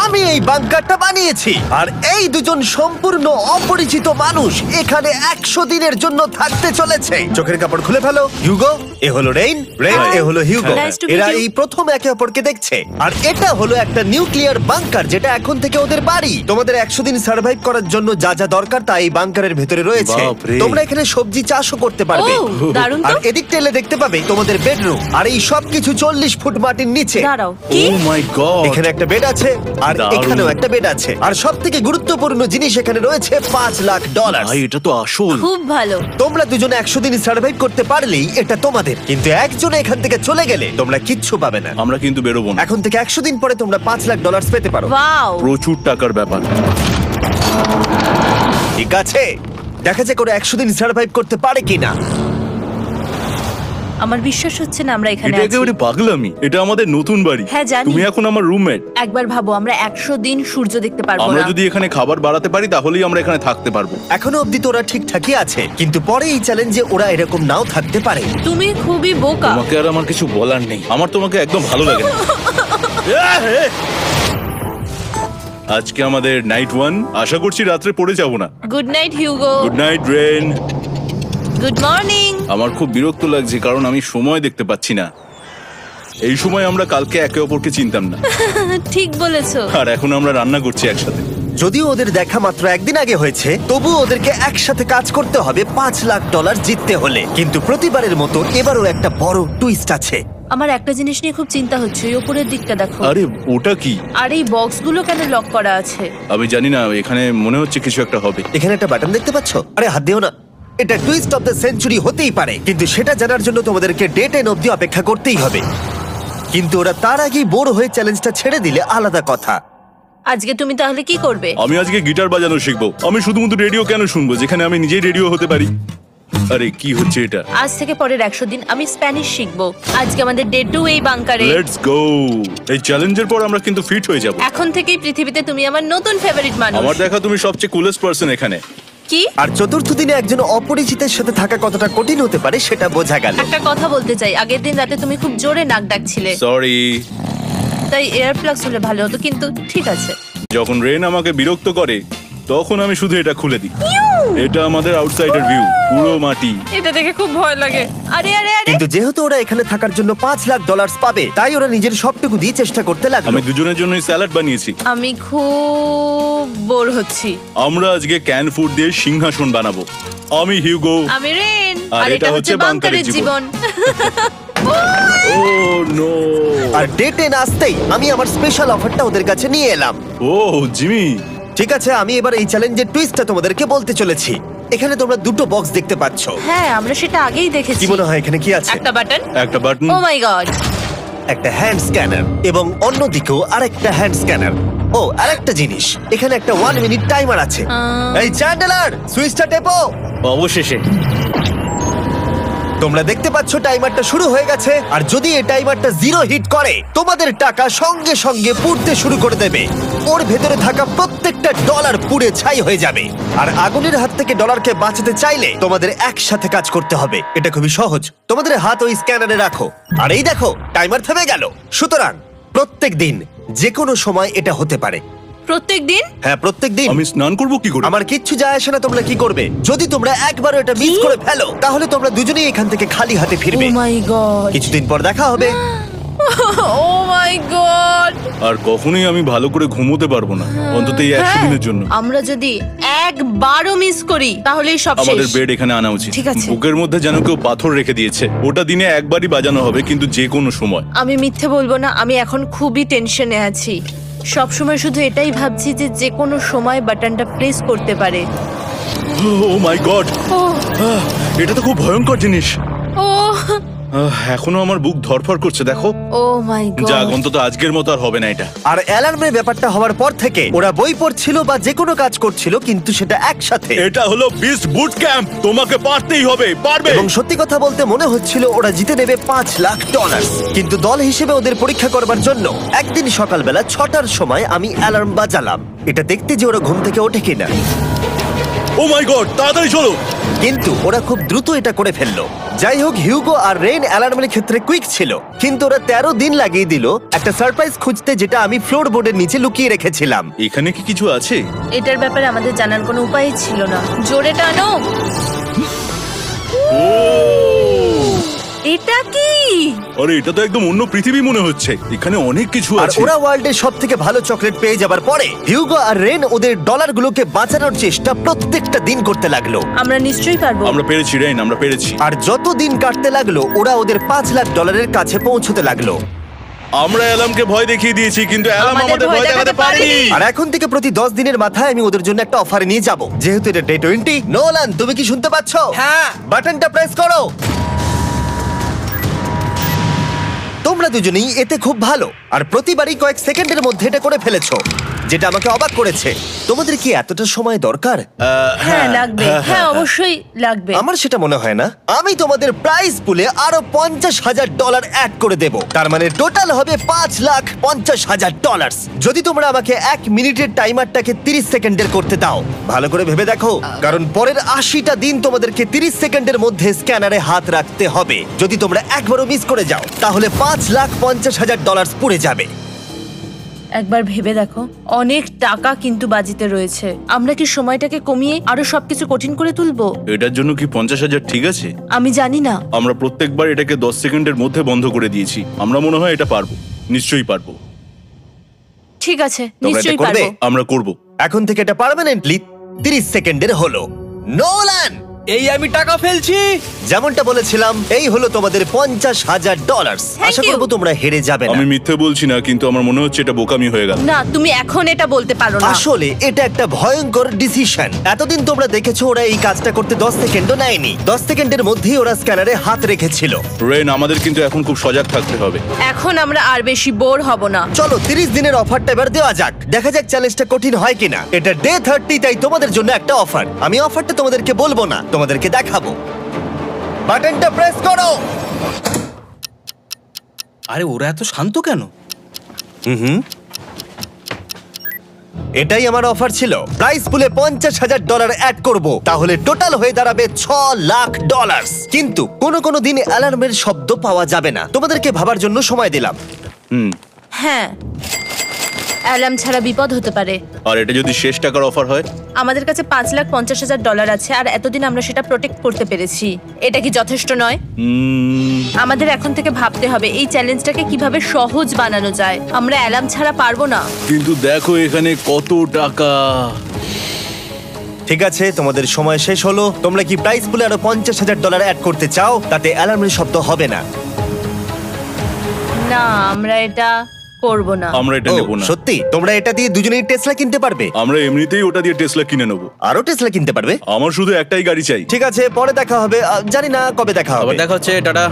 আমি এই বাংকারটা বানিয়েছি আর এই দুজন সম্পূর্ণ অপরিচিত মানুষ এখানে 100 দিনের জন্য থাকতে চলেছে। চোখের কাপড় খুলে ফেলো। হিউগো, এ হলো রেইন, এ হলো হিউগো। Nice to meet এরা you. এই প্রথম একে অপরকে দেখছে। আর এটা হলো একটা নিউক্লিয়ার বাংকার যেটা এখন থেকে ওদের বাড়ি। তোমাদের 100 দিন সার্ভাইভ করার জন্য যা যা দরকার তা এই বাংকারের ভেতরে রয়েছে। বাপরে। তোমরা এখানে সবজি চাষও করতে পারবে। ও, দারুণ তো। আর এদিক টেলে দেখতে পাবে তোমাদের বেডরুম। আর এই সব কিছু 40 ফুট মাটির নিচে। দাঁড়াও, ও কি? মাই গড, এখানে একটা বেড আছে আর দারুণ। এখানেও একটা বেড আছে। আর সবথেকে গুরুত্বপূর্ণ জিনিস এখানে রয়েছে $5,00,000। ভাই এটা তো আসল। খুব ভালো। তোমরা দুজনে 100 দিন সার্ভাইভ করতে পারলেই এটা তোমাদের, কিন্তু একজন এখান থেকে চলে গেলে তোমরা কিচ্ছু পাবে না। আমরা কিন্তু বেরোবো না, এখন থেকে 100 দিন পরে তোমরা $5,00,000 পেতে পারো। ওয়াও। প্রচুর টাকার ব্যাপার। ঠিক আছে, দেখা যাক করে 100 দিন সার্ভাইভ করতে পারে কিনা। আমার বিশ্বাস হচ্ছে না আমরা এখানে এটা আছি। একেবারে পাগলামি। এটা আমাদের নতুন বাড়ি। হ্যাঁ, জানি। তুমি এখন আমার রুমমেট। একবার ভাবো, আমরা 100 দিন সূর্য দেখতে পারবো আমরা না। যদি এখানে খাবার বাড়াতে পারি তাহলেই আমরা এখানে থাকতে পারবো। এখনো অব্দি তো ওরা ঠিকঠাকই আছে, কিন্তু পরে এই চ্যালেঞ্জে ওরা এরকম নাও থাকতে পারে। তুমি খুবই বোকা। তোমাকে আর আমার কিছু বলার নেই। আমার তোমাকে একদম ভালো লাগে না। আজকে আমাদের নাইট 1। আশা করছি রাত্রে পড়ে যাব না। Good night Hugo. Good night Ren. Good morning. আমার খুব বিরক্ত লাগছে কারণ আমি সময় দেখতে পাচ্ছি না। এই সময় আমরা কালকে একে অপরকে চিনতাম না, ঠিক বলেছো। আর এখন আমরা রান্না করছি একসাথে। যদিও ওদের দেখা মাত্র একদিন আগে হয়েছে, তবু ওদেরকে একসাথে কাজ করতে হবে $5,00,000 জিততে হলে। কিন্তু প্রতিবারের মতো এবারও একটা বড় টুইস্ট আছে। আমার একটা জিনিস নিয়ে খুব চিন্তা হচ্ছে, ওই উপরের দিকটা দেখো। আরে ওটা কি? আর এই বক্সগুলো কেন লক করা আছে? আমি জানি না, এখানে মনে হচ্ছে কিছু একটা হবে। এখানে একটা বাটন দেখতে পাচ্ছ? আরে হাত দিও না। এটা টুইস্ট অফ দ্য সেঞ্চুরি হতেই পারে, কিন্তু সেটা জানার জন্য তোমাদেরকে ডে 10 অব্দি অপেক্ষা করতেই হবে। কিন্তু ওরা তার আগেই বোর হয়ে চ্যালেঞ্জটা ছেড়ে দিলে আলাদা কথা। আজকে তুমি তাহলে কি করবে? আমি আজকে গিটার বাজানো শিখবো। আমি শুধুমাত্র রেডিও কেন শুনবো যেখানে আমি নিজেই রেডিও হতে পারি? আরে কি হচ্ছে এটা? আজ থেকে পরের 100 দিন আমি স্প্যানিশ শিখবো। আজকে আমাদের ডে 2 এই বাংকারে। Let's go. এই চ্যালেঞ্জের পর আমরা কিন্তু ফিট হয়ে যাব। এখন থেকেই পৃথিবীতে তুমি আমার নতুন ফেভারিট মানুষ। আমার দেখা তুমি সবচেয়ে কুলেস্ট পারসন এখানে। কি? আর চতুর্থ দিনে একজন অপরিচিতের সাথে থাকা কতটা কঠিন হতে পারে সেটা বোঝা গেল। একটা কথা বলতে চাই, আগের দিন রাতে তুমি খুব জোরে নাক ডাকছিলে, সরি। তাই এয়ার প্লাগস হলে ভালো হতো, কিন্তু ঠিক আছে। যখন রেন আমাকে বিরক্ত করে তখন আমি শুধু এটা খুলে দিই। এটা আমাদের আউটসাইডার ভিউ, পুরো মাটি। এটা দেখে খুব ভয় লাগে। আরে আরে আরে, কিন্তু যেহেতু ওরা এখানে থাকার জন্য $5,00,000 পাবে, তাই ওরা নিজের সবটুকু দিয়ে চেষ্টা করতে লাগলো। আমি দুজনের জন্যই স্যালাড বানিয়েছি। আমি খুব বোর হচ্ছি। আমরা আজকে ক্যান ফুড দিয়ে সিংহাসন বানাবো। আমি হিউগো। আমি রেন, আর আর এটা হচ্ছে বাংকারের জীবন। ও নো। আর ডে 10 আসতেই আমি আমার স্পেশাল অফারটা ওদের কাছে নিয়ে এলাম। ও জিমি। ঠিক আছে, আমি এবার এই চ্যালেঞ্জের টুইস্টটা তোমাদেরকে বলতে চলেছি। এখানে তোমরা দুটো বক্স দেখতে পাচ্ছ। হ্যাঁ, আমরা সেটা আগেই দেখেছি। কি মনে হয় এখানে কি আছে? একটা বাটন। একটা বাটন। O my god. একটা হ্যান্ড স্ক্যানার এবং অন্যদিকেও আরেকটা হ্যান্ড স্ক্যানার। ও, আরেকটা জিনিস, এখানে একটা 1 মিনিট টাইমার আছে। এই চ্যান্ডেলার, সুইচটা টেপো। অবশেষে তোমরা দেখতে পাচ্ছ টাইমারটা শুরু হয়ে গেছে। আর যদি এই টাইমারটা 0 হিট করে, তোমাদের টাকা সঙ্গে সঙ্গে পুড়তে শুরু করে দেবে। ওর ভেতরে থাকা প্রত্যেকটা ডলার পুড়ে ছাই হয়ে যাবে। আর আগুনের হাত থেকে ডলারকে বাঁচাতে চাইলে তোমাদের একসাথে কাজ করতে হবে। এটা খুবই সহজ। তোমাদের হাত ওই স্ক্যানারে রাখো, আর এই দেখো টাইমার থেমে গেল। সুতরাং প্রত্যেক দিন যে কোনো সময় এটা হতে পারে। প্রত্যেক দিন? হ্যাঁ, প্রত্যেক দিন। আমি স্নান করব কি করে? আমার কিচ্ছু যায় আসে না তোমরা কি করবে। যদি তোমরা একবারও এটা মিস করে ফেলো, তাহলে তোমরা দুজনেই এখান থেকে খালি হাতে ও ফিরবে। মাই গড। কিছুদিন পর দেখা হবে। ও মাই গড। আর কখনোই আমি ভালো করে ঘুমোতে পারবো না, অন্তত এই 100 দিনের জন্য। আমরা যদি একবারও মিস করি তাহলেই সব আমাদের শেষ। বেড এখানে আনা উচিত। ঠিক আছে। বুকের মধ্যে যেন কেউ পাথর রেখে দিয়েছে। ওটা দিনে একবারই বাজানো হবে, কিন্তু যে কোনো সময়। আমি মিথ্যে বলবো না, আমি এখন খুবই টেনশনে আছি। সব সময় শুধু এটাই ভাবছি যে যে কোনো সময় বাটনটা প্রেস করতে পারে। ও মাই গড, ও এটা তো খুব ভয়ঙ্কর জিনিস। ও এখনো আমার বুক ধরফর করছে, দেখো। ও মাই যাক, গড। অন্তত আজকের মতো আর হবে না এটা। আর অ্যালার্মের ব্যাপারটা হওয়ার পর থেকে ওরা বই পড়ছিল বা যে কোনো কাজ করছিল, কিন্তু সেটা একসাথে। এটা হলো বিস্ট বুট ক্যাম্প, তোমাকে পারতেই হবে, পারবে। এবং সত্যি কথা বলতে মনে হচ্ছিল ওরা জিতে নেবে $5,00,000। কিন্তু দল হিসেবে ওদের পরীক্ষা করবার জন্য একদিন সকালবেলা 6টার সময় আমি অ্যালার্ম বাজালাম, এটা দেখতে যে ওরা ঘুম থেকে ওঠে কিনা। ও মাই গড, তাড়াতাড়ি চলো। কিন্তু ওরা খুব দ্রুত এটা করে ফেললো। যাই হোক, হিউগো আর রেইন অ্যালার্মের ক্ষেত্রে কুইক ছিল, কিন্তু ওরা 13 দিন লাগিয়ে দিল একটা সারপ্রাইজ খুঁজতে, যেটা আমি ফ্লোর বোর্ডের নিচে লুকিয়ে রেখেছিলাম। এখানে কি কিছু আছে? এটার ব্যাপারে আমাদের জানার কোনো উপায় ছিল না। জোরে টানো। এটা কি? আরে এটা তো একদম অন্য পৃথিবী মনে হচ্ছে। এখানে অনেক কিছু আর আছে। ওরা ওয়ার্ল্ডের সব থেকে ভালো চকলেট পেয়ে যাবার পরে হিউগো আর রেন ওদের ডলারগুলোকে বাঁচানোর চেষ্টা প্রত্যেকটা দিন করতে লাগলো। আমরা নিশ্চয়ই পারবো। আমরা পেরেছি রেইন, আমরা পেরেছি। আর যত দিন কাটতে লাগলো ওরা ওদের $5,00,000 কাছে পৌঁছতে লাগলো। আমরা অ্যালামকে ভয় দেখিয়ে দিয়েছি, কিন্তু অ্যালাম আমাদের ভয় দেখাতে পারেনি। আর এখন থেকে প্রতি 10 দিনের মাথায় আমি ওদের জন্য একটা অফার নিয়ে যাব, যেহেতু এটা ডে 20। নোলান, তুমি কি শুনতে পাচ্ছ? হ্যাঁ। বাটনটা প্রেস করো। তোমরা দুজনেই এতে খুব ভালো, আর প্রতিবারই কয়েক সেকেন্ডের মধ্যে এটা করে ফেলেছো, যেটা আমাকে অবাক করেছে। তোমাদের কি এতটা সময় দরকার? হ্যাঁ লাগবে, হ্যাঁ অবশ্যই লাগবে। আমার সেটা মনে হয় না। আমি তোমাদের প্রাইস পুলে আরো $50,000 অ্যাড করে দেব, তার মানে টোটাল হবে $5,50,000। যদি তোমরা আমাকে 1 মিনিটের টাইমারটাকে 30 সেকেন্ডের করতে দাও। ভালো করে ভেবে দেখো, কারণ পরের 80টা দিন তোমাদেরকে 30 সেকেন্ডের মধ্যে স্ক্যানারে হাত রাখতে হবে। যদি তোমরা একবারও মিস করে যাও, তাহলে $5,50,000 পুড়ে যাবে। একবার ভেবে দেখো, অনেক টাকা কিন্তু বাজিতে রয়েছে। আমরা কি সময়টাকে কমিয়ে আরো সবকিছু কঠিন করে তুলবো? এটার জন্য কি 50,000 ঠিক আছে? আমি জানি না। আমরা প্রত্যেকবার এটাকে 10 সেকেন্ডের মধ্যে বন্ধ করে দিয়েছি। আমরা মনে হয় এটা পারবো, নিশ্চয়ই পারবো। ঠিক আছে, তোমরা এটা নিশ্চয়ই করবে? পারবো। আমরা করব। এখন থেকে এটা পার্মানেন্টলি 30 সেকেন্ডের হলো। নোলান, এই আমি টাকা ফেলছি। যেমনটা বলেছিলাম, এই হলো তোমাদের $50,000। Thank Asha you. করবো তোমরা হেরে যাবে না। আমি মিথ্যে বলছি না, কিন্তু আমার মনে হচ্ছে এটা বোকামি হয়ে গেল। না, তুমি এখন এটা বলতে পারো না। আসলে এটা একটা ভয়ঙ্কর ডিসিশন। এতদিন তোমরা দেখেছো ওরা এই কাজটা করতে 10 সেকেন্ডও নেয়নি। 10 সেকেন্ডের মধ্যেই ওরা স্ক্যানারে হাত রেখেছিল। রেন, আমাদের কিন্তু এখন খুব সজাগ থাকতে হবে। এখন আমরা আর বেশি বোর হব না। চলো 30 দিনের অফারটা এবার দেওয়া যাক, দেখা যাক চ্যালেঞ্জটা কঠিন হয় কিনা। এটা ডে 30, তাই তোমাদের জন্য একটা অফার। আমি অফারটা তোমাদেরকে বলবো না, তোমাদেরকে দেখাবো। বাটনটা প্রেস করো। আরে ওরা এত শান্ত কেন? এটাই আমার অফার ছিল। প্রাইস পুলে $50,000 অ্যাড করব, তাহলে টোটাল হয়ে দাঁড়াবে $6,00,000। কিন্তু কোনো দিন অ্যালার্মের শব্দ পাওয়া যাবে না। তোমাদেরকে ভাবার জন্য সময় দিলাম। হ্যাঁ, অ্যালার্ম ছাড়া বিপদ হতে পারে। আর এটা যদি শেষ টাকার অফার হয়? আমাদের কাছে $5,50,000 আছে, আর এতদিন আমরা সেটা প্রোটেক্ট করতে পেরেছি। এটা কি যথেষ্ট নয়? আমাদের এখন থেকে ভাবতে হবে এই চ্যালেঞ্জটাকে কিভাবে সহজ বানানো যায়। আমরা অ্যালার্ম ছাড়া পারবো না। কিন্তু দেখো এখানে কত টাকা। ঠিক আছে, তোমাদের সময় শেষ হলো। তোমরা কি প্রাইস পুলে আরো $50,000 অ্যাড করতে চাও? তাতে অ্যালার্মের শব্দ হবে না। না, আমরা এটা করব না। আমরা এটা ও, নেব না। সত্যি? তোমরা এটা দিয়ে দুজনেই টেসলা কিনতে পারবে? আমরা এমনিতেই ওটা দিয়ে টেসলা কিনে নেব। আরো টেসলা কিনতে পারবে? আমার শুধু একটাই গাড়ি চাই। ঠিক আছে, পরে দেখা হবে। জানি না কবে দেখা আবার হবে। দেখা হচ্ছে, টাটা।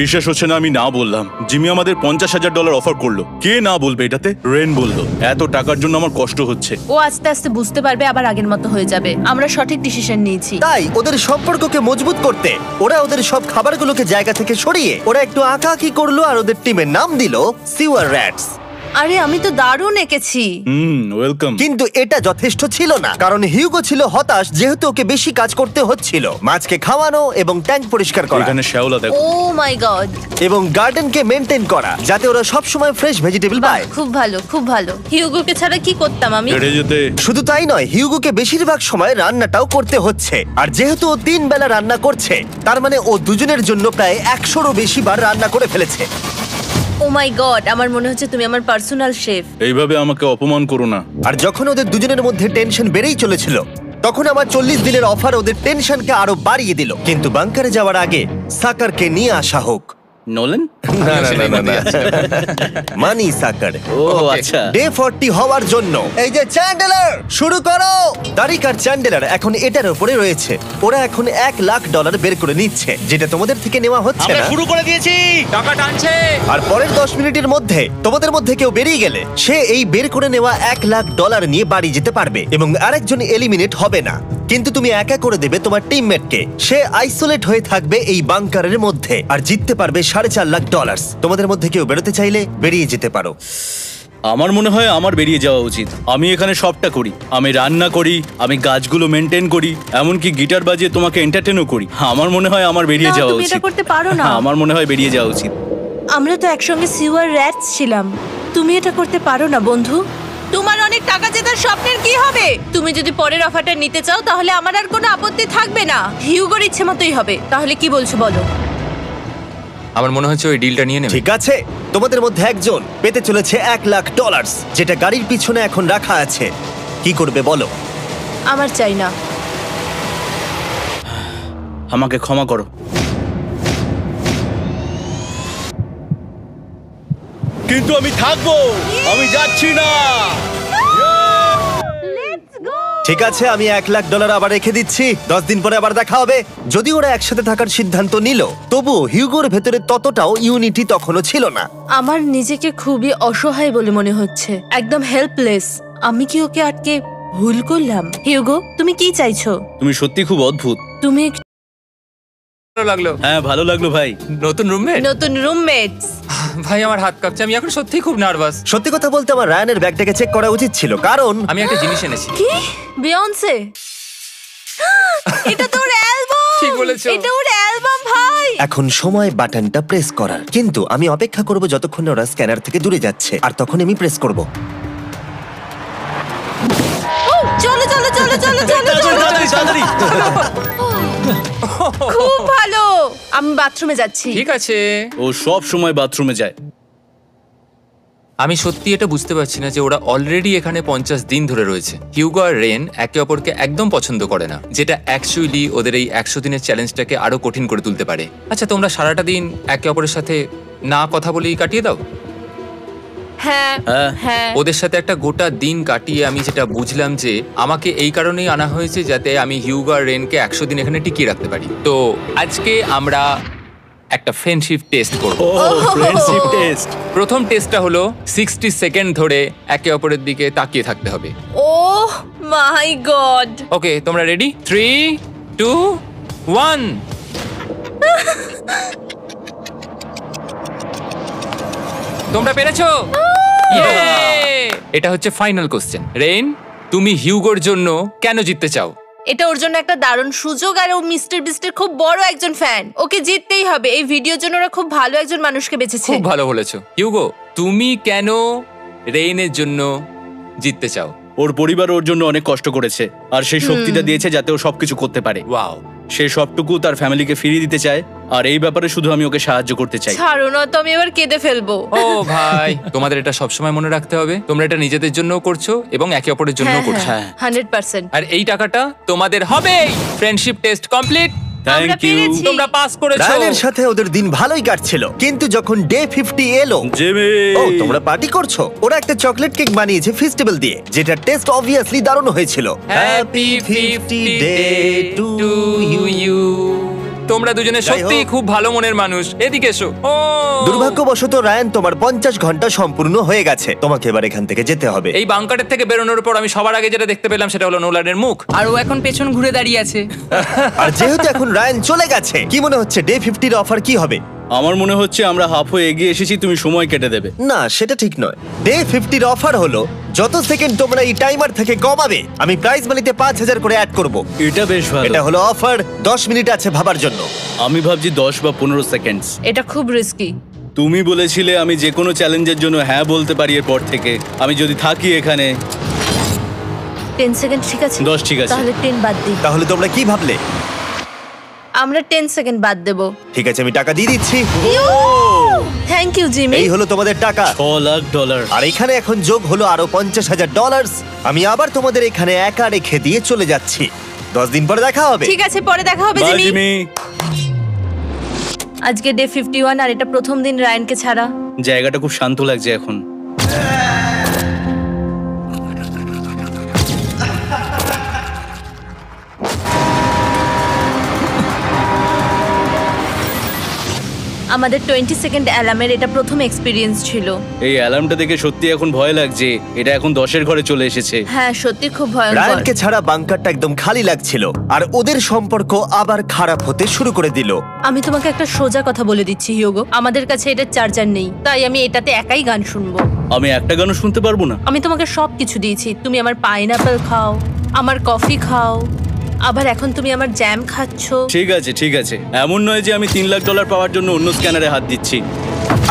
বিশ্বাস হচ্ছে না আমি না বললাম। জিমি আমাদের $50,000 অফার করলো। কে না বলবে এটাতে? রেন বললো। এত টাকার জন্য আমার কষ্ট হচ্ছে। ও আস্তে আস্তে বুঝতে পারবে, আবার আগের মতো হয়ে যাবে। আমরা সঠিক ডিসিশন নিয়েছি। তাই ওদের সম্পর্ককে মজবুত করতে ওরা ওদের সব খাবারগুলোকে জায়গা থেকে সরিয়ে ওরা একটু আঁকাআঁকি করলো, আর ওদের টিমের নাম দিল সিওয়ার র্যাটস। আরে আমি তো দারুণ এঁকেছি। ওয়েলকাম। কিন্তু এটা যথেষ্ট ছিল না, কারণ হিউগো ছিল হতাশ, যেহেতু ওকে বেশি কাজ করতে হচ্ছিল। মাছকে খাওয়ানো এবং ট্যাঙ্ক পরিষ্কার করা এখানে শ্যাওলা দেখো। ও মাই গড, এবং গার্ডেনকে মেনটেন করা, যাতে ওরা সব সময় ফ্রেশ ভেজিটেবল পায়। খুব ভালো, খুব ভালো। হিউগোকে ছাড়া কি করতাম আমি? হেরে যেতে। শুধু তাই নয়, হিউগোকে বেশিরভাগ সময় রান্নাটাও করতে হচ্ছে। আর যেহেতু ও 3 বেলা রান্না করছে, তার মানে ও দুজনের জন্য প্রায় 100রও বেশি বার রান্না করে ফেলেছে। ও মাই গড, আমার মনে হচ্ছে তুমি আমার পার্সোনাল শেফ। এইভাবে আমাকে অপমান করো না। আর যখন ওদের দুজনের মধ্যে টেনশন বেড়েই চলেছিল, তখন আমার 40 দিনের অফার ওদের টেনশনকে আরো বাড়িয়ে দিল। কিন্তু বাংকারে যাওয়ার আগে সাকারকে নিয়ে আসা হোক। নোলেন? মানি সাকার। ও আচ্ছা। ডে 40 হওয়ার জন্য এই যে চ্যান্ডেলার শুরু করো। তারিক আর চ্যান্ডেলার এখন এটার উপরে রয়েছে। ওরা এখন $1,00,000 বের করে নিচ্ছে, যেটা তোমাদের থেকে নেওয়া হচ্ছে আমরা না। শুরু করে দিয়েছি, টাকা টানছে। আর পরের 10 মিনিটের মধ্যে তোমাদের মধ্যে কেউ বেরিয়ে গেলে সে এই বের করে নেওয়া $1,00,000 নিয়ে বাড়ি যেতে পারবে, এবং আরেকজন এলিমিনেট হবে না। কিন্তু তুমি একা করে দেবে তোমার টিমমেটকে। সে আইসোলেট হয়ে থাকবে এই বাংকারের মধ্যে, আর জিততে পারবে $4,50,000। তোমাদের মধ্যে কেউ বেরোতে চাইলে বেরিয়ে যেতে পারো। আমার মনে হয় আমার বেরিয়ে যাওয়া উচিত। আমি এখানে সবটা করি, আমি রান্না করি, আমি গাছগুলো মেনটেন করি, এমনকি গিটার বাজিয়ে তোমাকে এন্টারটেনও করি। আমার মনে হয় আমার বেরিয়ে না, যাওয়া তুমি এটা উচিত। করতে পারো না। আমার মনে হয় বেরিয়ে যাওয়া উচিত। আমরা তো একসঙ্গে সিওয়ার র্যাটস ছিলাম। তুমি এটা করতে পারো না বন্ধু। তোমার অনেক টাকা জেতার স্বপ্নের কি হবে? তুমি যদি পরের অফারটা নিতে চাও তাহলে আমার আর কোনো আপত্তি থাকবে না। হিউগোর ইচ্ছে মতোই হবে। তাহলে কি বলছো বলো? আমার মনে হচ্ছে ওই ডিলটা নিয়ে নেবে। ঠিক আছে, তোমাদের মধ্যে একজন পেতে চলেছে $1,00,000, যেটা গাড়ির পিছনে এখন রাখা আছে। কি করবে বলো? আমার চাই না। আমাকে ক্ষমা করো। কিন্তু আমি থাকবো, আমি যাচ্ছি না। ঠিক আছে, আমি $1,00,000 আবার রেখে দিচ্ছি। 10 দিন পরে আবার দেখা হবে। যদি ওরা একসাথে থাকার সিদ্ধান্ত নিল, তবুও হিউগোর ভেতরে ততটাও ইউনিটি তখনও ছিল না। আমার নিজেকে খুবই অসহায় বলে মনে হচ্ছে, একদম হেল্পলেস। আমি কি ওকে আটকে ভুল করলাম? হিউগো, তুমি কি চাইছো? তুমি সত্যি খুব অদ্ভুত। তুমি ভালো লাগলো। হ্যাঁ, ভালো লাগলো ভাই। নতুন রুমমেট? নতুন রুমমেটস। ভাই আমার হাত কাঁপছে, আমি এখন সত্যিই খুব নার্ভাস। সত্যি কথা বলতে আমার রায়ানের ব্যাগটাকে চেক করা উচিত ছিল, কারণ আমি একটা জিনিস এনেছি। কি? বিয়ন্সে? এটা তোর অ্যালবাম। ঠিক বলেছো। এটা ওর অ্যালবাম ভাই। এখন সময় বাটনটা প্রেস করার। কিন্তু আমি অপেক্ষা করব যতক্ষণ না ওরা স্ক্যানার থেকে দূরে যাচ্ছে, আর তখন আমি প্রেস করব। চলো চলো চলো চলো চলো চলো। তাড়াতাড়ি। খুব ভালো। আমি বাথরুমে যাচ্ছি। ঠিক আছে। ও সব সময় বাথরুমে যায়। আমি সত্যি এটা বুঝতে পারছি না যে ওরা অলরেডি এখানে 50 দিন ধরে রয়েছে। হিউগো আর রেন একে অপরকে একদম পছন্দ করে না, যেটা অ্যাকচুয়ালি ওদের এই 100 দিনের চ্যালেঞ্জটাকে আরো কঠিন করে তুলতে পারে। আচ্ছা, তোমরা সারাটা দিন একে অপরের সাথে না কথা বলেই কাটিয়ে দাও? হ্যাঁ হ্যাঁ। হ্যাঁ। ওদের সাথে একটা গোটা দিন কাটিয়ে আমি যেটা বুঝলাম যে আমাকে এই কারণেই আনা হয়েছে যাতে আমি হিউগো আর রেনকে 100 দিন এখানে টিকিয়ে রাখতে পারি। তো আজকে আমরা একটা ফ্রেন্ডশিপ টেস্ট করব। ও ফ্রেন্ডশিপ টেস্ট। প্রথম টেস্টটা হলো 60 সেকেন্ড ধরে একে অপরের দিকে তাকিয়ে থাকতে হবে। ওহ মাই গড। ওকে, তোমরা রেডি? 3, 2, 1। তোমরা পেরেছো? Yay! এটা হচ্ছে ফাইনাল কোশ্চেন। রেইন, তুমি হিউগোর জন্য কেন জিততে চাও? এটা ওর জন্য একটা দারুণ সুযোগ, আর ও মিস্টার বিস্টের খুব বড় একজন ফ্যান। ওকে জিততেই হবে। এই ভিডিওর জন্য ওরা খুব ভালো একজন মানুষকে বেছেছে। খুব ভালো বলেছো। হিউগো, তুমি কেন রেইনের জন্য জিততে চাও? ওর পরিবার ওর জন্য অনেক কষ্ট করেছে, আর সেই শক্তিটা দিয়েছে যাতে ও সবকিছু করতে পারে। ওয়াও। সে সবটুকু তার ফ্যামিলিকে ফিরিয়ে দিতে চায়, আর এই ব্যাপারে শুধু আমি ওকে সাহায্য করতে চাই। ছাড়ো না তো, আমি এবার কেঁদে ফেলবো। ও ভাই, তোমাদের এটা সবসময় মনে রাখতে হবে। তোমরা এটা নিজেদের জন্যও করছো এবং একে অপরের জন্যও করছো। হ্যাঁ। 100%। আর এই টাকাটা তোমাদের হবেই। Friendship test complete. আমরা থ্যাংক ইউ পেরেছি। তোমরা পাস করেছো। রায়ানের সাথে ওদের দিন ভালোই কাটছিল, কিন্তু যখন ডে 50 এলো, জিমি। ও তোমরা পার্টি করছো। ওরা একটা চকলেট কেক বানিয়েছে ফেস্টিভ্যাল দিয়ে, যেটা টেস্ট অবভিয়াসলি দারুণ হয়েছিল। Happy 50 day to you. তোমরা দুজনে যাই সত্যি হোক। খুব ভালো মনের মানুষ। এদিকে এসো। ও দুর্ভাগ্যবশত রায়ান, তোমার 50 ঘন্টা সম্পূর্ণ হয়ে গেছে। তোমাকে এবার এখান থেকে যেতে হবে। এই বাংকারের থেকে বেরোনোর পর আমি সবার আগে যেটা দেখতে পেলাম সেটা হলো নোলানের মুখ। আর ও এখন পেছন ঘুরে দাঁড়িয়ে আছে। আর যেহেতু এখন রায়ান চলে গেছে, কি মনে হচ্ছে ডে 50 অফার কি হবে? আমার মনে হচ্ছে আমরা হাফ হয়ে এগিয়ে এসেছি, তুমি সময় কেটে দেবে। না, সেটা ঠিক নয়। ডে 50 অফার হলো যত সেকেন্ড তোমরা এই টাইমার থেকে কমাবে, আমি প্রাইজ মানিতে 5000 করে অ্যাড করব। এটা বেশ ভালো। এটা হলো অফার। 10 মিনিট আছে ভাবার জন্য। আমি ভাবছি 10 বা 15 সেকেন্ডস। এটা খুব রিস্কি। তুমি বলেছিলে আমি যে কোনো চ্যালেঞ্জের জন্য হ্যাঁ বলতে পারি এরপর থেকে। আমি যদি থাকি এখানে 10 সেকেন্ড ঠিক আছে? 10 ঠিক আছে। তাহলে 10 বাদ দিই। তাহলে তোমরা কি ভাবলে? আমরা 10 সেকেন্ড বাদ দেব। ঠিক আছে, আমি টাকা দিয়ে দিচ্ছি। Thank you Jimmy. এই হলো তোমাদের টাকা। $6,00,000। আর এখানে এখন যোগ হলো আরো $50,000। আমি আবার তোমাদের এখানে একা রেখে দিয়ে চলে যাচ্ছি। 10 দিন পরে দেখা হবে। ঠিক আছে, পরে দেখা হবে বাই জিমি। জিমি। আজকে ডে 51, আর এটা প্রথম দিন রায়ানকে ছাড়া। জায়গাটা খুব শান্ত লাগছে এখন। আমাদের 20 সেকেন্ড অ্যালার্মের এটা প্রথম এক্সপিরিয়েন্স ছিল। এই অ্যালার্মটা দেখে সত্যি এখন ভয় লাগছে। এটা এখন 10-এর ঘরে চলে এসেছে। হ্যাঁ, সত্যি খুব ভয়ঙ্কর। রায়ানকে ছাড়া বাংকারটা একদম খালি লাগছিল, আর ওদের সম্পর্ক আবার খারাপ হতে শুরু করে দিল। আমি তোমাকে একটা সোজা কথা বলে দিচ্ছি হিউগো, আমাদের কাছে এটা চার্জার নেই, তাই আমি এটাতে একাই গান শুনবো। আমি একটা গানও শুনতে পারবো না? আমি তোমাকে সব কিছু দিয়েছি, তুমি আমার পাইনাপেল খাও, আমার কফি খাও, আবার এখন তুমি আমার জ্যাম খাচ্ছ। ঠিক আছে ঠিক আছে, এমন নয় যে আমি $3 লাখ পাওয়ার জন্য অন্য স্ক্যানারে হাত দিচ্ছি।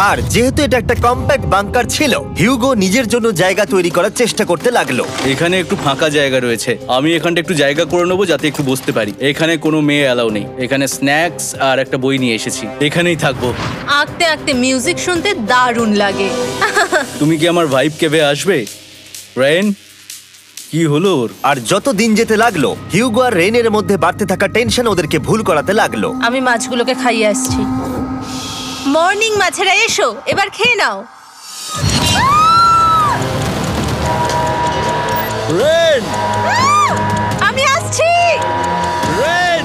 আর যেহেতু এটা একটা কম্প্যাক্ট বাংকার ছিল, হিউগো নিজের জন্য জায়গা তৈরি করার চেষ্টা করতে লাগলো। এখানে একটু ফাঁকা জায়গা রয়েছে, আমি এখানটা একটু জায়গা করে নেবো যাতে একটু বসতে পারি। এখানে কোনো মেয়ে অ্যালাউ নেই। এখানে স্ন্যাক্স আর একটা বই নিয়ে এসেছি, এখানেই থাকবো। আঁকতে আঁকতে মিউজিক শুনতে দারুণ লাগে। তুমি কি আমার ভাইব কেভে আসবে? রেন, কি হলো ওর? আর যত দিন যেতে লাগলো, হিউগো আর রেনের মধ্যে বাড়তে থাকা টেনশন ওদেরকে ভুল করাতে লাগলো। আমি মাছগুলোকে খাইয়ে আসছি। মর্নিং মাছেরা, এসো এবার খেয়ে নাও। রেন, আমি আসছি। রেন,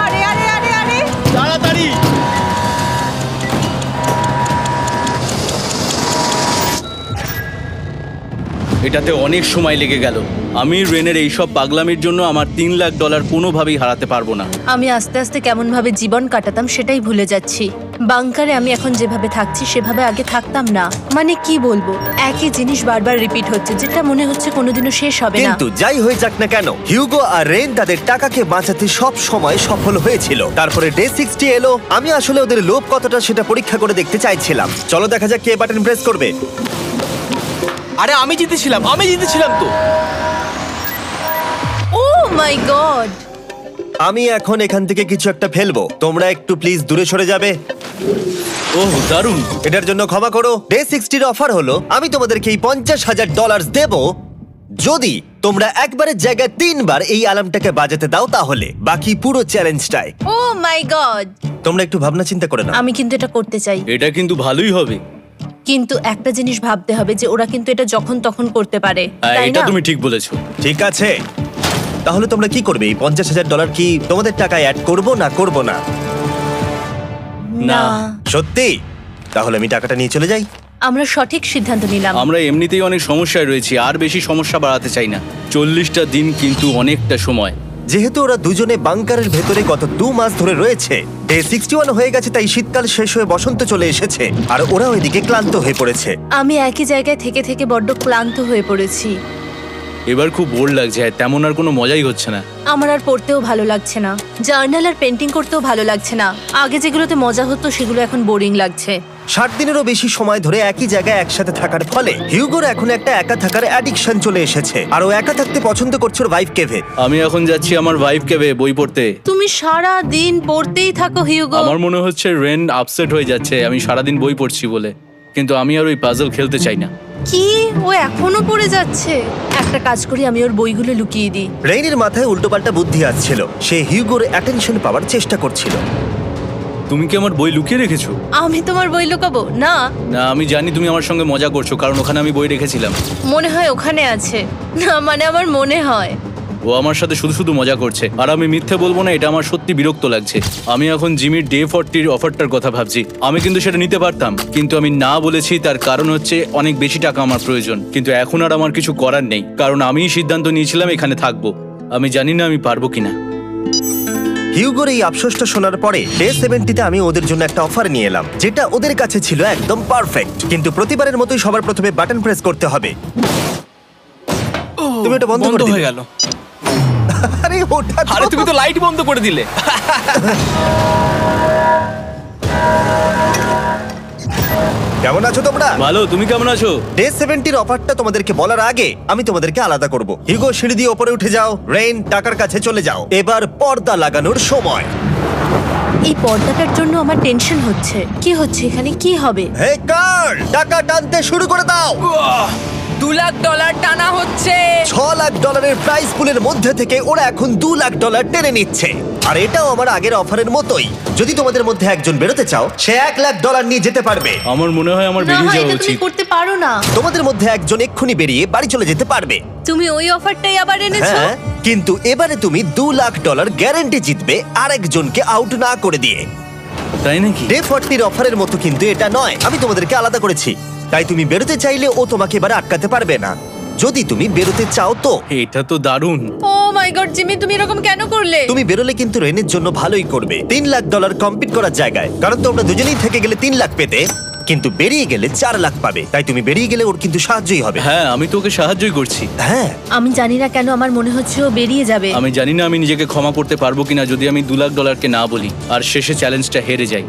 আরে আরে আরে আরে, তাড়াতাড়ি! এটাতে অনেক সময় লেগে গেল। আমি রেনের এইসব পাগলামির জন্য আমার $3 লাখ কোনোভাবেই হারাতে পারবো না। আমি আস্তে আস্তে কেমন ভাবে জীবন কাটাতাম সেটাই ভুলে যাচ্ছি। বাংকারে আমি এখন যেভাবে থাকছি সেভাবে আগে থাকতাম না। মানে কি বলবো, একই জিনিস বারবার রিপিট হচ্ছে, যেটা মনে হচ্ছে কোনোদিনও শেষ হবে না। কিন্তু যাই হয়ে যাক না কেন, হিউগো আর রেন তাদের টাকাকে বাঁচাতে সব সময় সফল হয়েছিল। তারপরে ডে 60 এলো। আমি আসলে ওদের লোভ কতটা সেটা পরীক্ষা করে দেখতে চাইছিলাম। চলো দেখা যাক কে বাটন প্রেস করবে। আরে আমি জিতেছিলাম তো। ও মাই গড! আমি এখন এখান থেকে কিছু একটা ফেলবো, তোমরা একটু প্লিজ দূরে সরে যাবে। ওহ দারুণ! এটার জন্য ক্ষমা করো। ডে 60 অফার হলো আমি তোমাদেরকে এই $50,000 দেব যদি তোমরা একবারের জায়গায় 3বার এই অ্যালার্মটাকে বাজাতে দাও, তাহলে বাকি পুরো চ্যালেঞ্জটাই। ও মাই গড! তোমরা একটু ভাবনা চিন্তা করে নাও। আমি কিন্তু এটা করতে চাই, এটা কিন্তু ভালোই হবে। কিন্তু একটা জিনিস ভাবতে হবে যে ওরা কিন্তু এটা যখন তখন করতে পারে, হ্যাঁ, তাই এটা না? তুমি ঠিক বলেছো। ঠিক আছে, তাহলে তোমরা কি করবে? এই $50,000 কি তোমাদের টাকায় অ্যাড করবো না করবো না? না, সত্যি? তাহলে আমি টাকাটা নিয়ে চলে যাই। আমরা সঠিক সিদ্ধান্ত নিলাম। আমরা এমনিতেই অনেক সমস্যায় রয়েছি, আর বেশি সমস্যা বাড়াতে চাই না। 40টা দিন কিন্তু অনেকটা সময়। যেহেতু ওরা দুজনে বাংকারের ভেতরে গত 2 মাস ধরে রয়েছে, ডে 61 হয়ে গেছে, তাই শীতকাল শেষ হয়ে বসন্ত চলে এসেছে আর ওরা ওইদিকে ক্লান্ত হয়ে পড়েছে। আমি একই জায়গায় থেকে থেকে বড্ড ক্লান্ত হয়ে পড়েছি। এবার খুব বোর লাগছে, তেমন আর কোনো মজাই হচ্ছে না। আমার আর পড়তেও ভালো লাগছে না, জার্নাল আর পেন্টিং করতেও ভালো লাগছে না। আগে যেগুলোতে মজা হতো সেগুলো এখন বোরিং লাগছে। 60 দিনেরও বেশি সময় ধরে একই জায়গায় একসাথে থাকার ফলে হিউগোর এখন একটা একা থাকার অ্যাডিকশন চলে এসেছে আর ও একা থাকতে পছন্দ করছে ওর ওয়াইফ কেভে। আমি এখন যাচ্ছি আমার ভাইব কেভে বই পড়তে। তুমি সারা দিন পড়তেই থাকো হিউগো। আমার মনে হচ্ছে রেন আপসেট হয়ে যাচ্ছে আমি সারাদিন বই পড়ছি বলে, কিন্তু আমি আর ওই পাজল খেলতে চাই না। কি, ও এখনো পড়ে যাচ্ছে? একটা কাজ করি, আমি ওর বইগুলো লুকিয়ে দিই। রেইনের মাথায় উল্টোপাল্টা বুদ্ধি আসছিল। সে হিউগোর অ্যাটেনশন পাওয়ার চেষ্টা করছিল। তুমি কি আমার বই লুকিয়ে রেখেছো? আমি তোমার বই লুকাবো না? না, আমি জানি তুমি আমার সঙ্গে মজা করছো, কারণ ওখানে আমি বই রেখেছিলাম। মনে হয় ওখানে আছে। না মানে আমার মনে হয়। ও আমার সাথে শুধু শুধু মজা করছে, আর আমি মিথ্যে বলবো না, এটা আমার সত্যি বিরক্ত লাগছে। আমি এখন জিমির ডে 40 অফারটার কথা ভাবছি। আমি কিন্তু সেটা নিতে পারতাম, কিন্তু আমি না বলেছি। তার কারণ হচ্ছে অনেক বেশি টাকা আমার প্রয়োজন, কিন্তু এখন আর আমার কিছু করার নেই, কারণ আমিই সিদ্ধান্ত নিয়েছিলাম এখানে থাকবো। আমি জানি না আমি পারবো কিনা। হিউগোর এই আফসোসটা শোনার পরে ডে 70-তে আমি ওদের জন্য একটা অফার নিয়ে এলাম, যেটা ওদের কাছে ছিল একদম পারফেক্ট। কিন্তু প্রতিবারের মতোই সবার প্রথমে বাটন প্রেস করতে হবে। তুমি এটা বন্ধ করে হয়ে দিলে। গেল। আরে ওটা আরে তুমি তো লাইট বন্ধ করে দিলে। কেমন আছো তোমরা? ভালো, তুমি কেমন আছো? ডে 70-র অফারটা তোমাদেরকে বলার আগে আমি তোমাদেরকে আলাদা করব। হিউগো, সিঁড়ি দিয়ে ওপরে উঠে যাও। রেইন, টাকার কাছে চলে যাও। এবার পর্দা লাগানোর সময়। এই পর্দাটার জন্য আমার টেনশন হচ্ছে। কি হচ্ছে এখানে? কি হবে? হে কার্ল, টাকা টানতে শুরু করে দাও। $2 লাখ টানা হচ্ছে। $6 লাখ প্রাইস পুলের মধ্যে থেকে ওরা এখন $2 লাখ টেনে নিচ্ছে। আর এটাও আমার আগের অফারের মতোই। যদি তোমাদের মধ্যে একজন বেরোতে চাও, সে $1 লাখ নিয়ে যেতে পারবে। আমার মনে হয় আমার না, বেরিয়ে এটা যাওয়া তুমি উচিত। করতে পারো না। তোমাদের মধ্যে একজন এক্ষুনি বেরিয়ে বাড়ি চলে যেতে পারবে। তুমি ওই অফারটাই আবার এনেছো? হ্যাঁ, কিন্তু এবারে তুমি $2 লাখ গ্যারান্টি জিতবে আরেকজনকে আউট না করে দিয়ে। তাই নাকি? ডে 40-র অফারের মতো কিন্তু এটা নয়। আমি তোমাদেরকে আলাদা করেছি, তাই তুমি বেরোতে চাইলে ও তোমাকে এবারে আটকাতে পারবে না। যদি তুমি বেরোতে চাও তো। এটা তো দারুণ। ও মাই গড জিমি, তুমি এরকম কেন করলে? তুমি বেরোলে কিন্তু রেনের জন্য ভালোই করবে। $3 লাখ কম্পিট করার জায়গায়, কারণ তোমরা দুজনেই থেকে গেলে $3 লাখ পেতে। কিন্তু বেরিয়ে গেলে 4 লাখ পাবে। তাই তুমি বেরিয়ে গেলে ওর কিন্তু সাহায্যই হবে। হ্যাঁ, আমি তো ওকে সাহায্যই করছি। হ্যাঁ, আমি জানি না কেন আমার মনে হচ্ছে ও বেরিয়ে যাবে। আমি জানি না আমি নিজেকে ক্ষমা করতে পারবো কিনা যদি আমি $2 লাখ না বলি আর শেষে চ্যালেঞ্জটা হেরে যাই।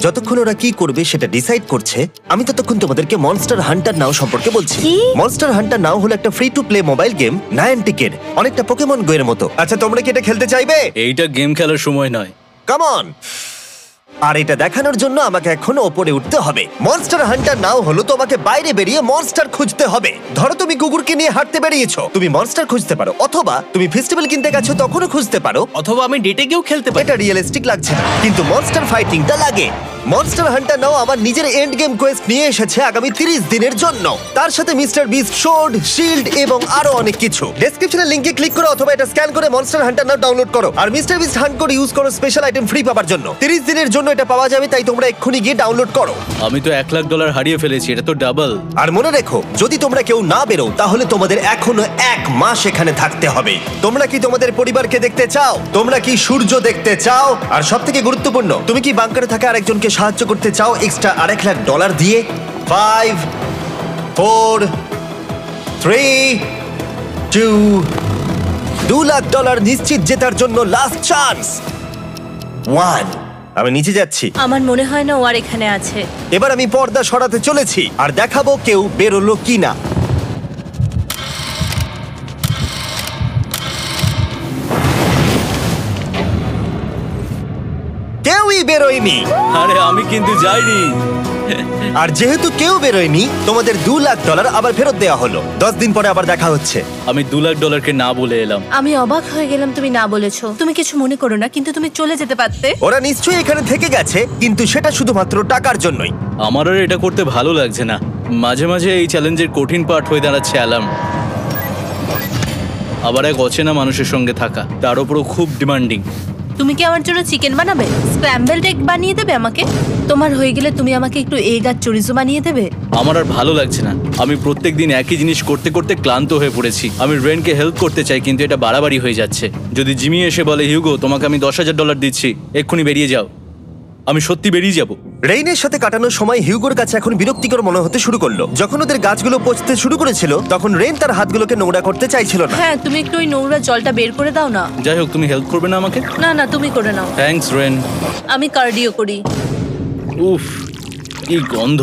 যতক্ষণ ওরা কি করবে সেটা ডিসাইড করছে, আমি ততক্ষণ তোমাদেরকে মনস্টার হান্টার নাও সম্পর্কে বলছি। কি? মনস্টার হান্টার নাও হলো একটা free to play mobile game, নায়ান্টিকের অনেকটা পোকেমন গো এর মতো। আচ্ছা, তোমরা কি এটা খেলতে চাইবে? এইটা গেম খেলার সময় নয়। Come on. আর এটা দেখানোর জন্য আমাকে এখন ওপরে উঠতে হবে। মনস্টার হান্টার নাও হলো তোমাকে বাইরে বেরিয়ে মনস্টার খুঁজতে হবে। ধরো তুমি কুকুরকে নিয়ে হাঁটতে বেরিয়েছো, তুমি মনস্টার খুঁজতে পারো, অথবা তুমি ফেস্টিভ্যাল কিনতে গেছো তখনও খুঁজতে পারো। অথবা আমি ডেটে গিয়েও খেলতে পারি। এটা রিয়েলিস্টিক লাগছে না, কিন্তু মনস্টার ফাইটিংটা লাগে। মনস্টার হান্টার নাও আমার নিজের এন্ড গেম কোয়েস্ট নিয়ে এসেছে আগামী 30 দিনের জন্য। তার সাথে মিস্টার বিস্ট সোর্ড, শিল্ড এবং আরো অনেক কিছু। ডেসক্রিপশনের লিংকে ক্লিক করো অথবা এটা স্ক্যান করে মনস্টার হান্টার নাও ডাউনলোড করো আর মিস্টার বিস্ট হান্ট করে ইউজ করো স্পেশাল আইটেম ফ্রি পাওয়ার জন্য। 30 দিনের জন্য এটা পাওয়া যাবে, তাই তোমরা এক্ষুনি গিয়ে ডাউনলোড করো। আমি তো $1 লাখ হারিয়ে ফেলেছি, এটা তো ডাবল। আর মনে রেখো, যদি তোমরা কেউ না বেরো তাহলে তোমাদের এখনো 1 মাস এখানে থাকতে হবে। তোমরা কি তোমাদের পরিবারকে দেখতে চাও? তোমরা কি সূর্য দেখতে চাও? আর সবথেকে গুরুত্বপূর্ণ, তুমি কি বাংকারে থাকা আরেকজনকে সাহায্য করতে চাও এক্সট্রা $1 লাখ দিয়ে? 5 4 3 2 $2 লাখ নিশ্চিত জেতার জন্য লাস্ট চান্স। 1। আমি নিচে যাচ্ছি। আমার মনে হয় না ও আর এখানে আছে। এবার আমি পর্দা সরাতে চলেছি আর দেখাবো কেউ বেরোলো কিনা। কেউই বেরোয়নি। আরে আমি কিন্তু যাইনি। আর যেহেতু কেউ বেরোয়নি, তোমাদের $2 লাখ আবার ফেরত দেওয়া হলো। 10 দিন পরে আবার দেখা হচ্ছে। আমি $2 লাখকে না বলে এলাম। আমি অবাক হয়ে গেলাম তুমি না বলেছো। তুমি কিছু মনে করো না, কিন্তু তুমি চলে যেতে পারতে। ওরা নিশ্চয়ই এখানে থেকে গেছে, কিন্তু সেটা শুধুমাত্র টাকার জন্যই। আমার আর এটা করতে ভালো লাগছে না। মাঝে মাঝে এই চ্যালেঞ্জের কঠিন পার্ট হয়ে দাঁড়াচ্ছে অ্যালার্ম। আবার এক অচেনা মানুষের সঙ্গে থাকা, তার উপরও খুব ডিমান্ডিং। তুমি কি আমার জন্য চিকেন বানাবে? স্ক্র্যাম্বলড এগ বানিয়ে দেবে আমাকে? তোমার হয়ে গেলে তুমি আমাকে একটু এগ আর চরিজো বানিয়ে দেবে? আমার আর ভালো লাগছে না। আমি প্রত্যেকদিন একই জিনিস করতে করতে ক্লান্ত হয়ে পড়েছি। আমি রেনকে হেল্প করতে চাই, কিন্তু এটা বাড়াবাড়ি হয়ে যাচ্ছে। যদি জিমি এসে বলে, হিউগো তোমাকে আমি $10,000 দিচ্ছি, এক্ষুনি বেরিয়ে যাও, আমি সত্যি বেরিয়ে যাব। রেইনের সাথে কাটানোর সময় হিউগোর কাছে এখন বিরক্তিকর মনে হতে শুরু করলো। যখন ওদের গাছগুলো পচতে শুরু করেছিল, তখন রেইন তার হাতগুলোকে নোংরা করতে চাইছিল না। হ্যাঁ, তুমি একটু ওই নোংরা জলটা বের করে দাও না। যাই হোক, তুমি হেল্প করবে না আমাকে? না না, তুমি করে নাও। Thanks Ren. আমি কার্ডিও করি। উফ, কি গন্ধ।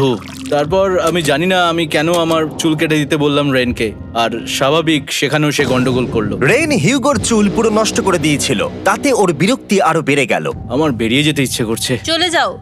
তারপর আমি জানি না আমি কেন আমার চুল কেটে দিতে বললাম রেনকে, আর স্বাভাবিক সেখানেও সে গন্ডগোল করলো। রেইন হিউগোর চুল পুরো নষ্ট করে দিয়েছিল, তাতে ওর বিরক্তি আরো বেড়ে গেল। আমার বেরিয়ে যেতে ইচ্ছে করছে। চলে যাও,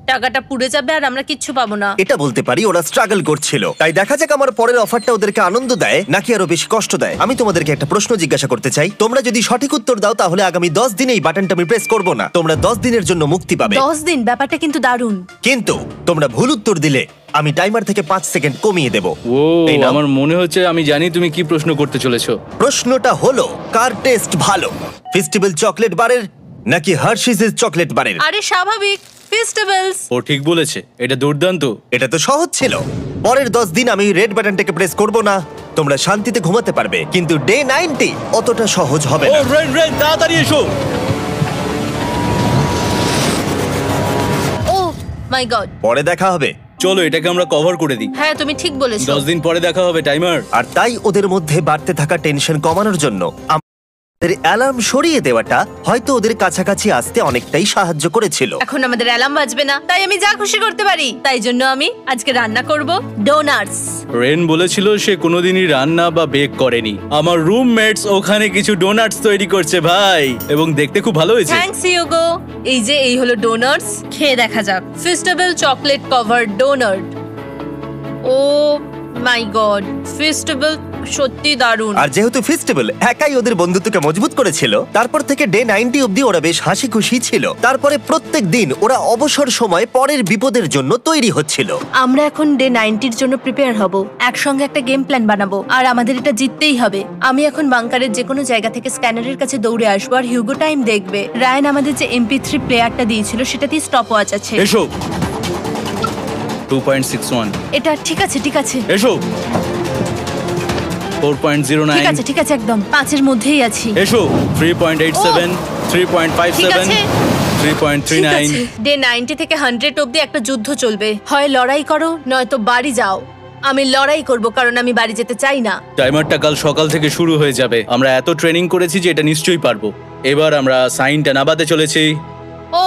টাকাটা পুড়ে যাবে আর আমরা কিচ্ছু পাবো না। এটা বলতে পারি ওরা স্ট্রাগল করছিল। তাই দেখা যাক আমার পরের অফারটা ওদেরকে আনন্দ দেয় নাকি আরো বেশি কষ্ট দেয়। আমি তোমাদেরকে একটা প্রশ্ন জিজ্ঞাসা করতে চাই। তোমরা যদি সঠিক উত্তর দাও তাহলে আগামী 10 দিনে এই বাটনটা আমি প্রেস করব না। তোমরা 10 দিনের জন্য মুক্তি পাবে। 10 দিন? ব্যাপারটা কিন্তু দারুণ। কিন্তু তোমরা ভুল উত্তর দিলে আমি টাইমার থেকে 5 সেকেন্ড কমিয়ে দেব। ও, এই নাও। আমার মনে হচ্ছে আমি জানি তুমি কি প্রশ্ন করতে চলেছো। প্রশ্নটা হলো, কার টেস্ট ভালো, ফেস্টিভ্যাল চকলেট বারের নাকি হার্শিসের চকলেট বারের? আরে স্বাভাবিক, ফেস্টিভ্যালস। ও ঠিক বলেছে, এটা দুর্দান্ত। এটা তো সহজ ছিল। পরের 10 দিন আমি রেড বাটনটাকে প্রেস করব না, তোমরা শান্তিতে ঘুমাতে পারবে। কিন্তু ডে 90 অতটা সহজ হবে ও না। রেন, রেন তাড়াতাড়ি এসো। ও মাই গড। পরে দেখা হবে। চলো এটাকে আমরা কভার করে দিই। হ্যাঁ, তুমি ঠিক বলেছো। 10 দিন পরে দেখা হবে টাইমার। আর তাই ওদের মধ্যে বাড়তে থাকা টেনশন কমানোর জন্য আমাদের অ্যালার্ম সরিয়ে দেওয়াটা হয়তো ওদের কাছাকাছি আসতে অনেকটাই সাহায্য করেছিল। এখন আমাদের অ্যালার্ম বাজবে না, তাই আমি যা খুশি করতে পারি। তাই জন্য আমি আজকে রান্না করব ডোনাটস। রেন বলেছিল সে কোনোদিনই রান্না বা বেক করেনি। আমার রুমমেটস ওখানে কিছু ডোনাটস তৈরি করছে ভাই, এবং দেখতে খুব ভালো হয়েছে। Thanks Yugo. এই হলো ডোনাটস, খেয়ে দেখা যাক। Festival chocolate covered donut. Oh my God, festival সত্যি দারুণ। আর যেহেতু ফেস্টিভ্যাল একাই ওদের বন্ধুত্বকে মজবুত করেছিল, তারপর থেকে ডে 90 অবধি ওরা বেশ হাসি খুশি ছিল। তারপরে প্রত্যেক দিন ওরা অবসর সময় পরের বিপদের জন্য তৈরি হচ্ছিল। আমরা এখন ডে 90-র জন্য প্রিপেয়ার হব। একসঙ্গে একটা গেম প্ল্যান বানাবো, আর আমাদের এটা জিততেই হবে। আমি এখন বাংকারের যে কোনো জায়গা থেকে স্ক্যানারের কাছে দৌড়ে আসবো, আর হিউগো টাইম দেখবে। রায়ান আমাদের যে MP3 প্লেয়ারটা দিয়েছিল সেটাতেই স্টপ ওয়াচ আছে। এসো। 2.61। এটা ঠিক আছে, ঠিক আছে। এসো। 4.09। ঠিক আছে, ঠিক আছে, একদম 5-এর মধ্যেই আছি। এসো। 3.87। ঠিক 3.57। আছে। 3.39 ডে 90 থেকে 100 অবধি একটা যুদ্ধ চলবে। হয় লড়াই করো নয়তো বাড়ি যাও। আমি লড়াই করব কারণ আমি বাড়ি যেতে চাই না। টাইমারটা কাল সকাল থেকে শুরু হয়ে যাবে। আমরা এত ট্রেনিং করেছি যে এটা নিশ্চয়ই পারবো। এবার আমরা সাইনটা নাবাতে চলেছি। ও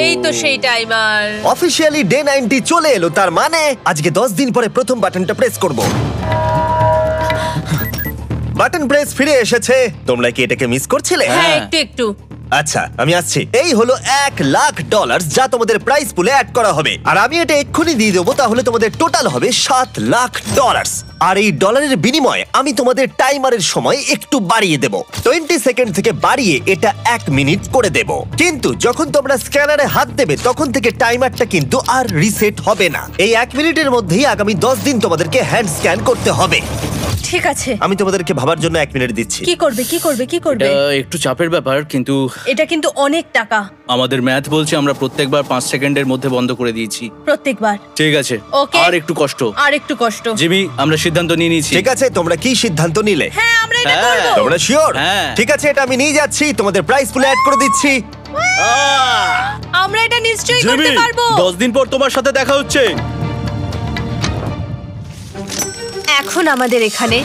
এই তো সেই টাইমার। অফিসিয়ালি ডে 90 চলে এলো, তার মানে আজকে 10 দিন পরে প্রথম বাটনটা প্রেস করব। বাটন প্রেস ফিরে এসেছে। তোমরা কি এটাকে মিস করছিলে? হ্যাঁ একটু একটু। আচ্ছা আমি আসছি। এই হলো $1,00,000 যা তোমাদের প্রাইস পুলে অ্যাড করা হবে, আর আমি এটা এক্ষুনি দিয়ে দেবো। তাহলে তোমাদের টোটাল হবে $7,00,000। আর এই ডলারের বিনিময়ে আমি তোমাদের টাইমারের সময় একটু বাড়িয়ে দেব। 20 সেকেন্ড থেকে বাড়িয়ে এটা 1 মিনিট করে দেব। কিন্তু যখন তোমরা স্ক্যানারে হাত দেবে তখন থেকে টাইমারটা কিন্তু আর রিসেট হবে না। এই 1 মিনিটের মধ্যেই আগামী 10 দিন তোমাদেরকে হ্যান্ড স্ক্যান করতে হবে। ঠিক আছে। আমি তোমাদেরকে ভাবার জন্য 1 মিনিট দিচ্ছি। কি করবে কি করবে কি করবে? এটা একটু চাপের ব্যাপার, কিন্তু এটা কিন্তু অনেক টাকা। আমাদের ম্যাথ বলছে আমরা প্রত্যেকবার 5 সেকেন্ডের মধ্যে বন্ধ করে দিয়েছি। প্রত্যেকবার। ঠিক আছে, Okay. আর একটু কষ্ট। আর একটু কষ্ট। জিমি, আমরা সিদ্ধান্ত নিয়ে নিয়েছি। ঠিক আছে, তোমরা কি সিদ্ধান্ত নিলে? হ্যাঁ আমরা এটা হ্যাঁ। করব। তোমরা শিওর? হ্যাঁ। ঠিক আছে, এটা আমি নিয়ে যাচ্ছি, তোমাদের প্রাইস পুলে অ্যাড করে দিচ্ছি। আমরা এটা নিশ্চয়ই জিমি, করতে পারবো। 10 দিন পর তোমার সাথে দেখা হচ্ছে। এখন আমাদের এখানে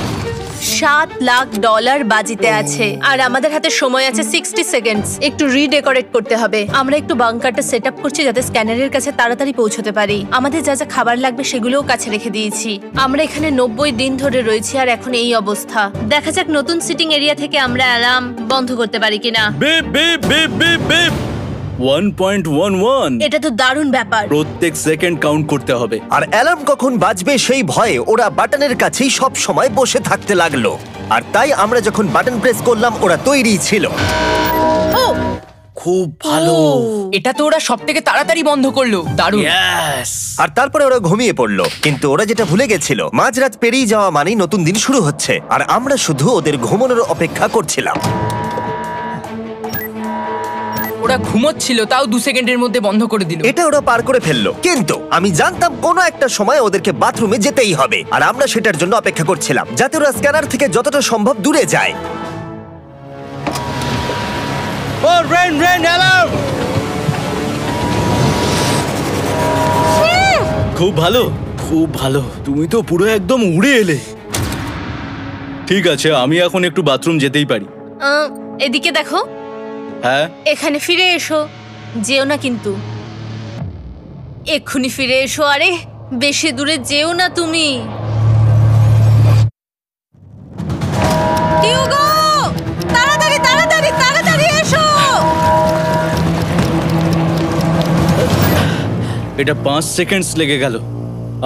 $7,00,000 বাজিতে আছে, আর আমাদের হাতে সময় আছে 60 সেকেন্ডস। একটু রিডেকোরেট করতে হবে। আমরা একটু বাংকারটা সেট আপ করছি যাতে স্ক্যানারের কাছে তাড়াতাড়ি পৌঁছতে পারি। আমাদের যা যা খাবার লাগবে সেগুলোও কাছে রেখে দিয়েছি। আমরা এখানে 90 দিন ধরে রয়েছি আর এখন এই অবস্থা। দেখা যাক নতুন সিটিং এরিয়া থেকে আমরা অ্যালার্ম বন্ধ করতে পারি কিনা। Beep beep beep beep beep 1.11। এটা তো দারুণ ব্যাপার। প্রত্যেক সেকেন্ড কাউন্ট করতে হবে। আর অ্যালার্ম কখন বাজবে সেই ভয়ে ওরা বাটনের কাছেই সব সময় বসে থাকতে লাগলো। আর তাই আমরা যখন বাটন প্রেস করলাম ওরা তৈরি ছিল। ও খুব ভালো। এটা তো ওরা সব থেকে তাড়াতাড়ি বন্ধ করলো। দারুণ। ইয়েস। আর তারপরে ওরা ঘুমিয়ে পড়লো। কিন্তু ওরা যেটা ভুলে গেছিল, মাঝরাত পেরিয়ে যাওয়া মানেই নতুন দিন শুরু হচ্ছে, আর আমরা শুধু ওদের ঘুমানোর অপেক্ষা করছিলাম। ওরা ঘুমোচ্ছিল, তাও 2 সেকেন্ডের মধ্যে বন্ধ করে দিল। এটা ওরা পার করে ফেললো, কিন্তু আমি জানতাম কোনো একটা সময় ওদেরকে বাথরুমে যেতেই হবে, আর আমরা সেটার জন্য অপেক্ষা করছিলাম যাতে ওরা স্ক্যানার থেকে যতটা সম্ভব দূরে যায়। ও রেন রেন অ্যালার্ম। খুব ভালো, খুব ভালো। তুমি তো পুরো একদম উড়ে এলে। ঠিক আছে, আমি এখন একটু বাথরুম যেতেই পারি। এদিকে দেখো। হ্যাঁ, এখানে ফিরে এসো। যেও না কিন্তু। এক্ষুনি ফিরে এসো। আরে বেশি দূরে যেও না তুমি। হিউগো, তাড়াতাড়ি তাড়াতাড়ি তাড়াতাড়ি এসো। এটা 5 সেকেন্ডস লেগে গেল।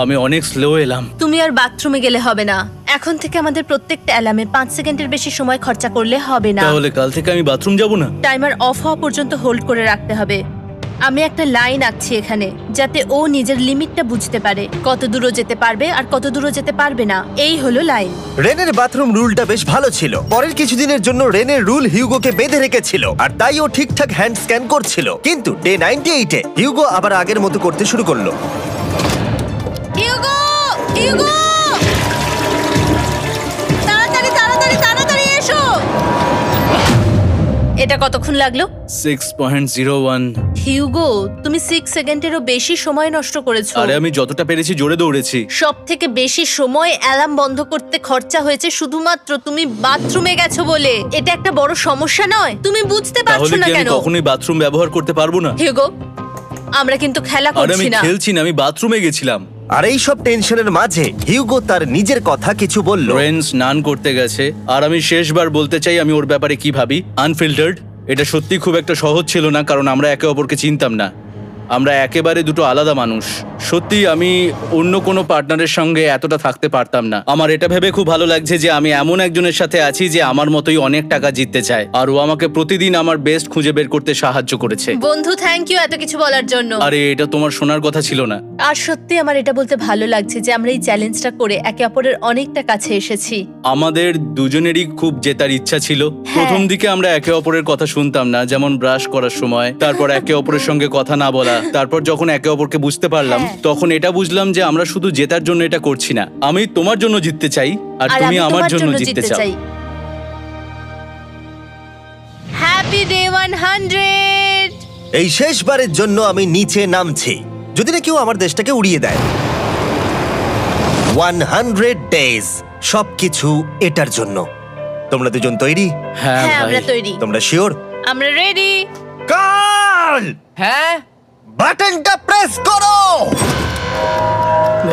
আমি অনেক স্লো এলাম। তুমি আর বাথরুমে গেলে হবে না। এখন থেকে আমাদের প্রত্যেকটা অ্যালার্মে 5 সেকেন্ডের বেশি সময় খরচা করলে হবে না। তাহলে কাল থেকে আমি বাথরুম যাব না? টাইমার অফ হওয়া পর্যন্ত হোল্ড করে রাখতে হবে। আমি একটা লাইন আঁকছি এখানে, যাতে ও নিজের লিমিটটা বুঝতে পারে, কত দূরও যেতে পারবে আর কত দূরও যেতে পারবে না। এই হলো লাইন। রেনের বাথরুম রুলটা বেশ ভালো ছিল। পরের কিছুদিনের জন্য রেনের রুল হিউগোকে বেঁধে রেখেছিল, আর তাই ও ঠিকঠাক হ্যান্ড স্ক্যান করছিল। কিন্তু ডে 98-এ হিউগো আবার আগের মতো করতে শুরু করলো। হিউগো, হিউগো, তাড়াতাড়ি তাড়াতাড়ি তাড়াতাড়ি এসো। এটা কতক্ষণ লাগলো? 6.01। হিউগো, তুমি 6 সেকেন্ডেরও বেশি সময় নষ্ট করেছো। আরে আমি যতটা পেরেছি জোরে দৌড়েছি। সব থেকে বেশি সময় অ্যালার্ম বন্ধ করতে খরচা হয়েছে শুধুমাত্র তুমি বাথরুমে গেছো বলে। এটা একটা বড় সমস্যা নয়? তুমি বুঝতে পারছো তাহলে না কি আমি কেন? কখনোই বাথরুম ব্যবহার করতে পারবো না? হিউগো, আমরা কিন্তু খেলা আরে আমি করছি না। খেলছি না, আমি বাথরুমে গেছিলাম। আর এই সব টেনশনের মাঝে হিউগো তার নিজের কথা কিছু বলল। রেন স্নান করতে গেছে, আর আমি শেষবার বলতে চাই আমি ওর ব্যাপারে কি ভাবি। আনফিল্টার্ড। এটা সত্যি খুব একটা সহজ ছিল না, কারণ আমরা একে অপরকে চিনতাম না। আমরা একেবারে দুটো আলাদা মানুষ। সত্যি আমি অন্য কোনো পার্টনারের সঙ্গে এতটা থাকতে পারতাম না। আমার এটা ভেবে খুব ভালো লাগছে যে আমি এমন একজনের সাথে আছি যে আমার মতোই অনেক টাকা জিততে চায়, আর ও আমাকে প্রতিদিন আমার বেস্ট খুঁজে বের করতে সাহায্য করেছে। বন্ধু, থ্যাংক ইউ এত কিছু বলার জন্য। আরে এটা তোমার শোনার কথা ছিল না। আর সত্যি আমার এটা বলতে ভালো লাগছে যে আমরা এই চ্যালেঞ্জটা করে একে অপরের অনেকটা কাছে এসেছি। আমাদের দুজনেরই খুব জেতার ইচ্ছা ছিল। প্রথম দিকে আমরা একে অপরের কথা শুনতাম না, যেমন ব্রাশ করার সময়, তারপর একে অপরের সঙ্গে কথা না বলা। তারপর যখন একে অপরকে বুঝতে পারলাম, তখন এটা বুঝলাম যে আমরা শুধু জেতার জন্য এটা করছি না। আমি তোমার জন্য জিততে চাই, আর তুমি আমি আমার তোমার জন্য জিততে চাও। Happy day 100। এই শেষবারের জন্য আমি নিচে নামছি, যদি না কেউ আমার দেশটাকে উড়িয়ে দেয়। 100 ডেজ, সবকিছু এটার জন্য। তোমরা দুজন তৈরি? হ্যাঁ হ্যাঁ আমরা ভাই। তৈরি, তোমরা শিওর? আমরা রেডি। কার্ল, হ্যাঁ বাটনটা প্রেস করো।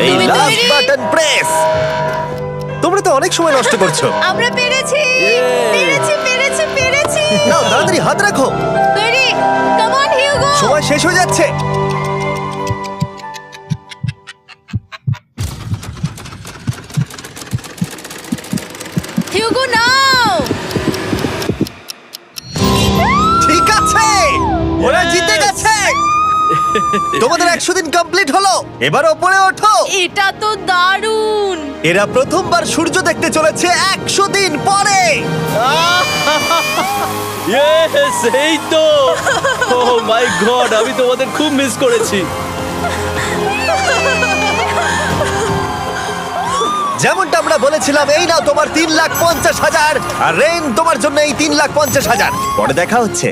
এই তুমি লাস্ট তৈরি? Button press. তোমরা তো অনেক সময় নষ্ট করছো। আমরা পেরেছি, পেরেছি, পেরেছি, পেরেছি। নাও তাড়াতাড়ি হাত রাখো, তৈরি? Come on Hugo. সময় শেষ হয়ে যাচ্ছে। হিউগো নাও। ঠিক আছে, ওরা জিতে গেছে। তোমাদের 100 দিন কমপ্লিট হলো, এবার ওপরে ওঠো। এটা তো দারুণ। এরা প্রথমবার সূর্য দেখতে চলেছে 100 দিন পরে। Yes, এই তো। Oh my God, আমি তোমাদের খুব মিস করেছি। যেমনটা আমরা বলেছিলাম, এই নাও তোমার 3,50,000, আর রেন তোমার জন্য এই 3,50,000। পরে দেখা হচ্ছে।